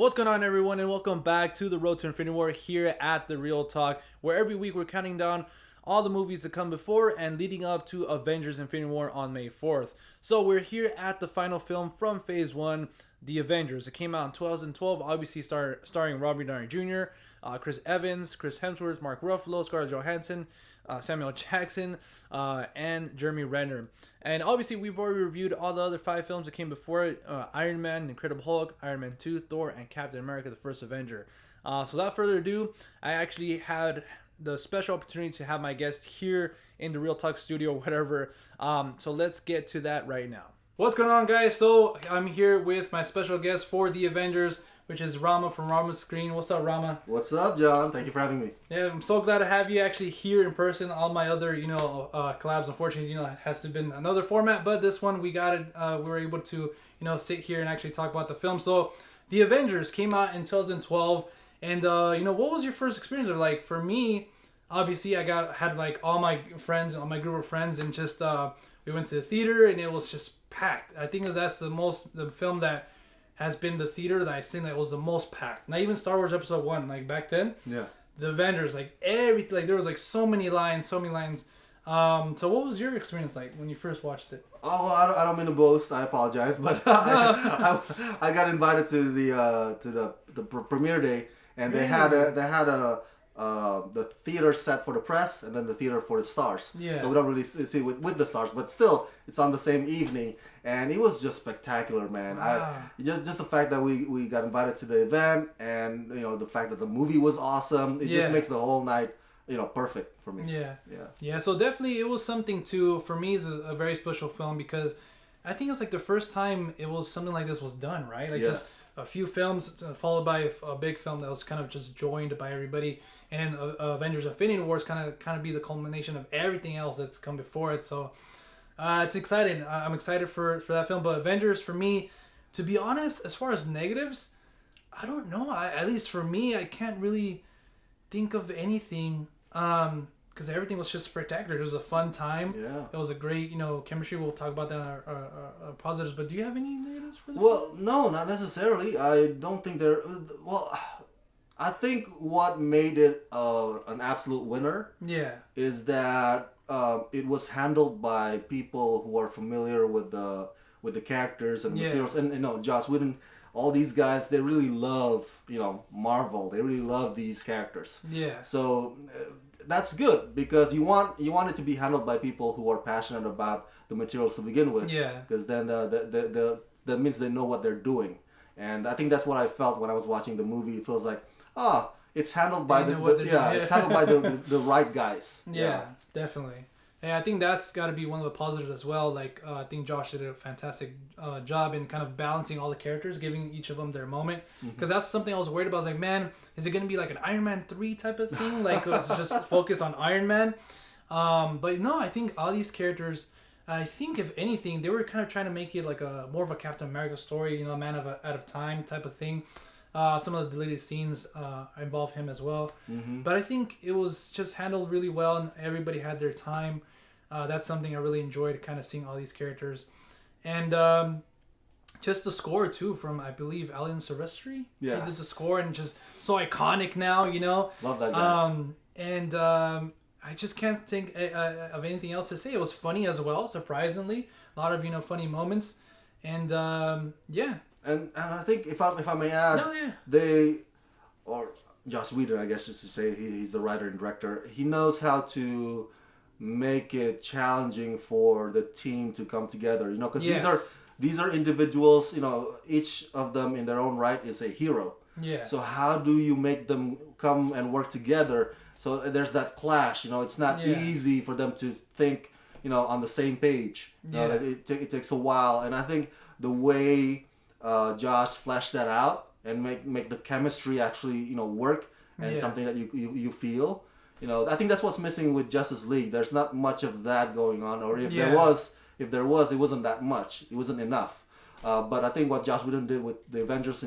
What's going on, everyone, and welcome back to the Road to Infinity War here at The Real Talk, where every week we're counting down all the movies that come before and leading up to Avengers Infinity War on May 4th. So we're here at the final film from Phase 1, The Avengers. It came out in 2012, obviously starring Robert Downey Jr., Chris Evans, Chris Hemsworth, Mark Ruffalo, Scarlett Johansson, Samuel Jackson, and Jeremy Renner. And obviously, we've already reviewed all the other 5 films that came before it. Iron Man, Incredible Hulk, Iron Man 2, Thor, and Captain America, the First Avenger. So without further ado, I actually had the special opportunity to have my guest here in the Real Talk studio or whatever. So let's get to that right now. What's going on, guys? So I'm here with my special guest for The Avengers, which is Rama from Rama's Screen. What's up, Rama? What's up, John? Thank you for having me. Yeah, I'm so glad to have you actually here in person. All my other, collabs, unfortunately, it has to been another format, but this one we got it. We were able to, sit here and actually talk about the film. So, The Avengers came out in 2012, and what was your first experience of? Like, for me, obviously, I had like all my friends, all my group of friends, and just we went to the theater, and it was just packed. I think that's the film that has been the theater that I've seen that was the most packed. Not even Star Wars Episode 1, like back then. Yeah. The Avengers, like everything, like there was like so many lines. So what was your experience like when you first watched it? Oh, well, I don't mean to boast. I apologize, but I got invited to the premiere day, and they had the theater set for the press, and then the theater for the stars. Yeah. So we don't really see with the stars, but still, it's on the same evening, and it was just spectacular, man. Wow. Just the fact that we got invited to the event, and the fact that the movie was awesome, it just makes the whole night perfect for me. Yeah. So definitely, it was something too. For me, it's a very special film because I think it was like the first time it was something like this was done, right? Like just a few films followed by a big film that was kind of just joined by everybody, and then Avengers: Infinity War is kind of be the culmination of everything else that's come before it. So it's exciting. I'm excited for that film. But Avengers, for me, to be honest, as far as negatives, I don't know. At least for me, I can't really think of anything. Because everything was just spectacular. It was a fun time. Yeah. It was a great, chemistry. We'll talk about that in our positives. But do you have any negatives for this? Well, no, not necessarily. I don't think there. Well, I think what made it an absolute winner. Yeah. Is that it was handled by people who are familiar with the characters and materials, and Joss Whedon. All these guys, they really love Marvel. They really love these characters. Yeah. So. That's good because you want it to be handled by people who are passionate about the materials to begin with. Yeah. Because then that means they know what they're doing, and I think that's what I felt when I was watching the movie. It feels like it's handled by it's handled by the right guys. Yeah, definitely. And I think that's got to be one of the positives as well. Like I think Josh did a fantastic job in kind of balancing all the characters, giving each of them their moment. Because that's something I was worried about. I was like, man, is it going to be like an Iron Man 3 type of thing? Like it's just focused on Iron Man. But no, I think all these characters, I think if anything, they were kind of trying to make it like more of a Captain America story, man out of time type of thing. Some of the deleted scenes involve him as well. But I think it was just handled really well, and everybody had their time. That's something I really enjoyed, kind of seeing all these characters. And just the score, too, from, I believe, Alan Silvestri. Yeah. He did the score, and just so iconic now, Love that guy. And I just can't think of anything else to say. It was funny as well, surprisingly. A lot of, funny moments. And, yeah. And I think if I may add, or Joss Whedon, I guess just to say, he's the writer and director. He knows how to make it challenging for the team to come together. Because these are individuals. Each of them in their own right is a hero. Yeah. So how do you make them come and work together? So there's that clash. It's not easy for them to think on the same page. It takes a while, and I think the way Josh fleshed that out and make the chemistry actually work and something that you feel. I think that's what's missing with Justice League. There's not much of that going on, or if there was, it wasn't that much. It wasn't enough. But I think what Joss Whedon did with the Avengers,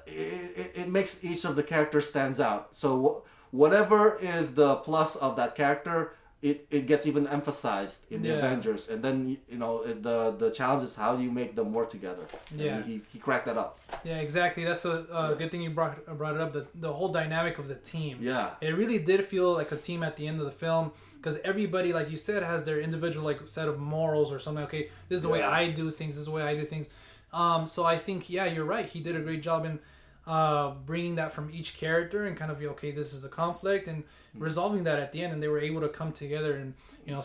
it makes each of the characters stands out. So whatever is the plus of that character, it gets even emphasized in the Yeah. Avengers, and then the challenge is how do you make them work together. Yeah. And he cracked that up. Yeah, exactly. That's a good thing you brought it up. The whole dynamic of the team. Yeah. It really did feel like a team at the end of the film, because everybody, like you said, has their individual like set of morals or something. Okay, this is the way I do things. This is the way I do things. So I think you're right. He did a great job in bringing that from each character and kind of okay, this is the conflict, and resolving that at the end, and they were able to come together and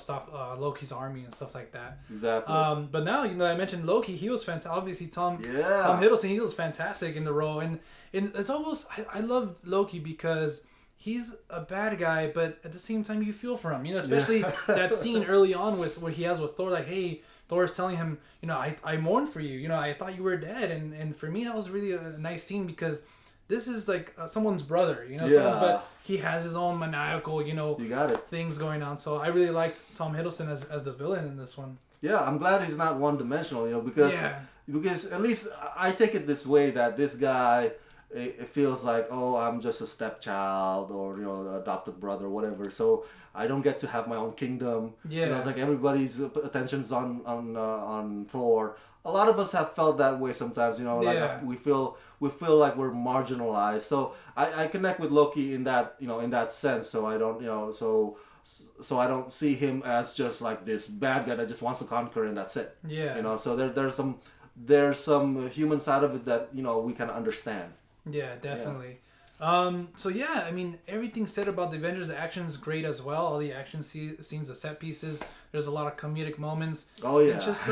stop Loki's army and stuff like that. Exactly. But now I mentioned Loki. He was fantastic. Obviously, Tom Hiddleston. He was fantastic in the role, and it's almost I love Loki because he's a bad guy, but at the same time you feel for him. Especially that scene early on where he has with Thor, like, hey. Thor's telling him, I mourn for you. I thought you were dead, and for me that was really a nice scene because this is like someone's brother, but he has his own maniacal, you got it. things going on. So I really like Tom Hiddleston as the villain in this one. Yeah, I'm glad he's not one-dimensional, because at least I take it this way that this guy, it feels like, oh, I'm just a stepchild or adopted brother, whatever. So I don't get to have my own kingdom. Yeah, it's like everybody's attention's on Thor. A lot of us have felt that way sometimes. We feel like we're marginalized. So I connect with Loki in that in that sense. So I don't so I don't see him as just like this bad guy that just wants to conquer and that's it. Yeah. So there's some human side of it that we can understand. Yeah, definitely. So I mean, everything said about the Avengers, the action is great as well. All the action scenes, the set pieces. There's a lot of comedic moments. Oh yeah. And just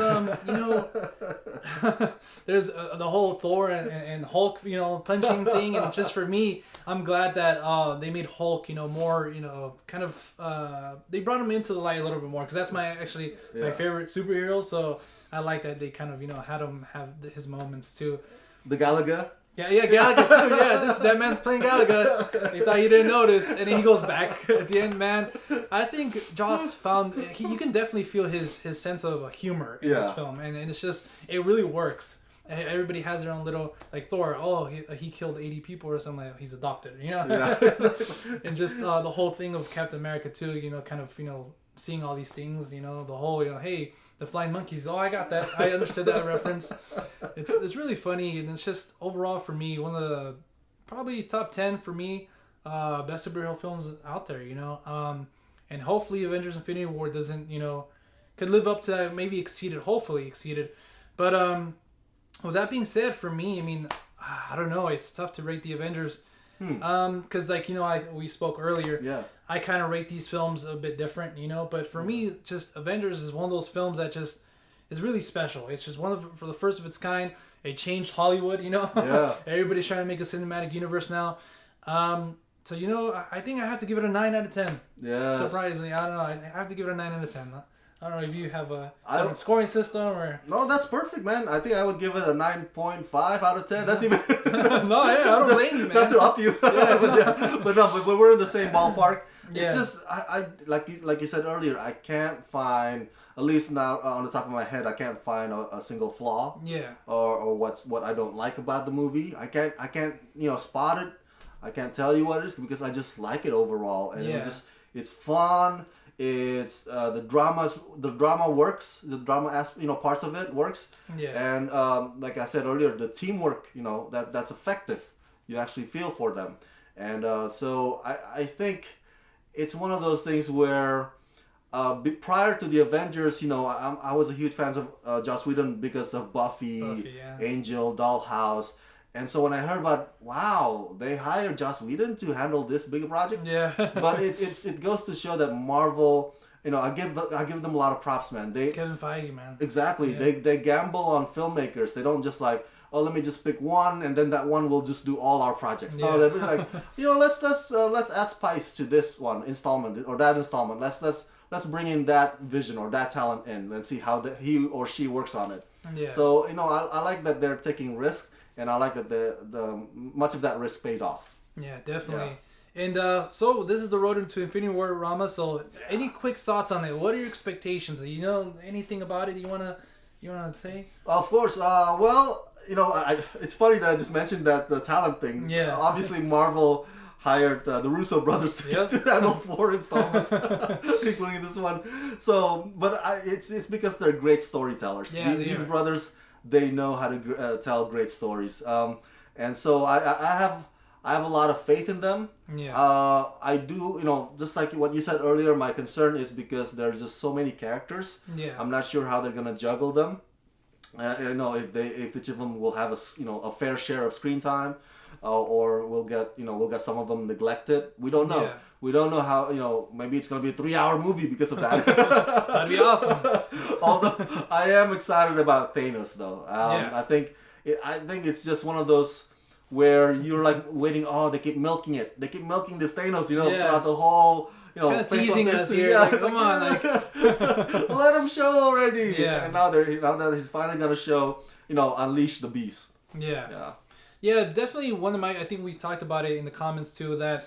there's the whole Thor and Hulk, punching thing. And just for me, I'm glad that they made Hulk, more, kind of they brought him into the light a little bit more because that's my favorite superhero. So I like that they kind of had him have his moments too. The Galaga. Yeah, Galaga too. Yeah, that man's playing Galaga. He thought you didn't notice, and then he goes back at the end. Man, I think Joss found you can definitely feel his sense of humor in this film, and it's just it really works. Everybody has their own little like Thor. Oh, he killed 80 people or something. Like he's adopted, Yeah. And just the whole thing of Captain America too. Kind of seeing all these things. The whole hey. The flying monkeys. Oh, I got that. I understood that reference. It's really funny, and it's just overall for me one of the probably top 10 for me best superhero films out there. And hopefully Avengers: Infinity War doesn't could live up to that, maybe hopefully exceeded. But with that being said, for me, I mean, I don't know. It's tough to rate the Avengers. Because we spoke earlier. Yeah. I kind of rate these films a bit different, But for me, just Avengers is one of those films that just is really special. It's just for the first of its kind. It changed Hollywood, Yeah. Everybody's trying to make a cinematic universe now. So I think I have to give it a 9 out of 10. Yeah. Surprisingly, I don't know. I have to give it a 9 out of 10. I don't know if you have a different scoring system or... No, that's perfect, man. I think I would give it a 9.5 out of 10. That's even... No, I don't blame you, man. Not to up you. But we're in the same ballpark. Yeah. It's just, I like you said earlier, I can't find, at least now on the top of my head, I can't find a single flaw. Yeah. Or what I don't like about the movie. I can't spot it. I can't tell you what it is because I just like it overall. And it's fun. It's the drama works. The drama parts of it works. Yeah. And like I said earlier, the teamwork, that's effective. You actually feel for them, and so I think it's one of those things where prior to the Avengers, I was a huge fan of Joss Whedon because of Buffy Angel, Dollhouse. And so when I heard about, wow, they hired Joss Whedon to handle this big project. Yeah. But it goes to show that Marvel, I give them a lot of props, man. Kevin Feige, man. Exactly. Yeah. They gamble on filmmakers. They don't just like, oh, let me just pick one, and then that one will just do all our projects. Yeah. No, they're like, let's add spice to this one installment or that installment. Let's bring in that vision or that talent in and see how he or she works on it. Yeah. So I like that they're taking risk. And I like that the much of that risk paid off. Yeah, definitely. Yeah. And so this is the road into Infinity War, Rama. So any quick thoughts on it? What are your expectations? Anything about it you wanna say? Of course. Well, it's funny that I just mentioned that the talent thing. Yeah. Obviously, Marvel hired the Russo brothers to handle 4 installments, including this one. So, but it's because they're great storytellers. Yeah, these brothers, they know how to tell great stories. And so I have a lot of faith in them. Yeah. I do, just like what you said earlier, my concern is because there's just so many characters. Yeah. I'm not sure how they're gonna juggle them. If each of them will have a fair share of screen time, or we'll get some of them neglected. We don't know. Yeah. We don't know how. Maybe it's gonna be a 3-hour movie because of that. That'd be awesome. Although I am excited about Thanos, though. Yeah. I think it's just one of those where you're like waiting. Oh, they keep milking it. They keep milking this Thanos. Throughout the whole. Kind of teasing us here. Yeah, like, come on, let him show already. Yeah. And now that he's finally gonna show, unleash the beast. Yeah. Yeah, definitely one of my. I think we talked about it in the comments too. That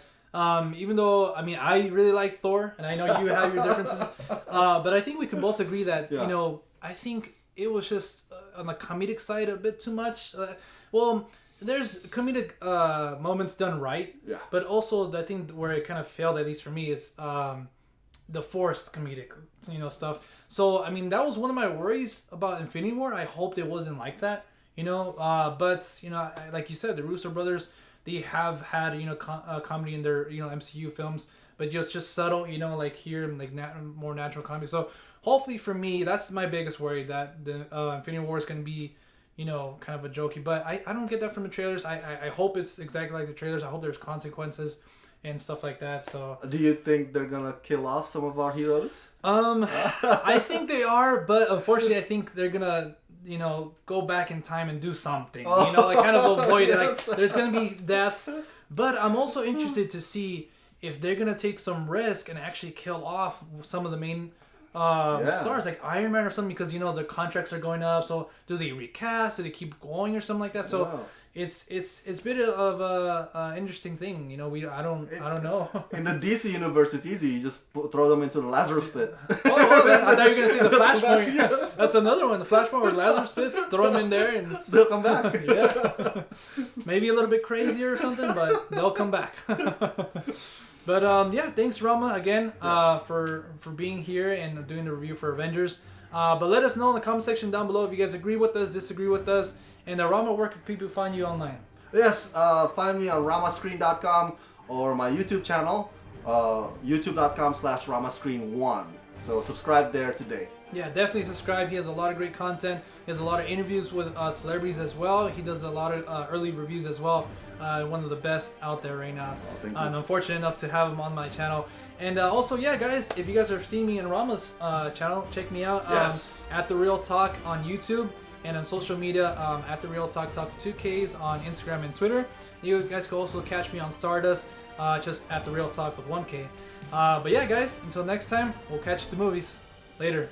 even though I really like Thor, and I know you have your differences, but I think we can both agree that I think it was just on the comedic side a bit too much. There's comedic moments done right, but also I think where it kind of failed, at least for me, is the forced comedic stuff. So that was one of my worries about Infinity War. I hoped it wasn't like that, but like you said, the Russo brothers, they have had comedy in their MCU films, but just subtle, like here, like more natural comedy. So hopefully for me, that's my biggest worry, that the Infinity War is going to be kind of a jokey, but I don't get that from the trailers. I hope it's exactly like the trailers. I hope there's consequences and stuff like that. So do you think they're gonna kill off some of our heroes? I think they are, but unfortunately I think they're gonna go back in time and do something, like kind of avoid it. Like there's gonna be deaths, but I'm also interested to see if they're gonna take some risk and actually kill off some of the main stars, like Iron Man or something, because the contracts are going up. So do they recast? Do they keep going or something like that? So it's a bit of a interesting thing. I don't know. In the DC universe, it's easy. You just throw them into the Lazarus pit. I thought you were gonna say the Flashpoint. That's another one. The Flashpoint or Lazarus pit. Throw them in there and they'll come back. Yeah, maybe a little bit crazier or something, but they'll come back. But thanks Rama again for being here and doing the review for Avengers. But let us know in the comment section down below if you guys agree with us, disagree with us, and Rama, where can people find you online? Yes, find me on ramascreen.com or my YouTube channel, youtube.com/ramascreen1. So subscribe there today. Yeah, definitely subscribe. He has a lot of great content. He has a lot of interviews with celebrities as well. He does a lot of early reviews as well. One of the best out there right now. Thank you. I'm fortunate enough to have him on my channel. And also, guys, if you guys are seeing me in Rama's channel, check me out at The Real Talk on YouTube and on social media at The Real Talk 2Ks on Instagram and Twitter. You guys can also catch me on Stardust, just at The Real Talk with 1K. But guys, until next time, we'll catch you at the movies. Later.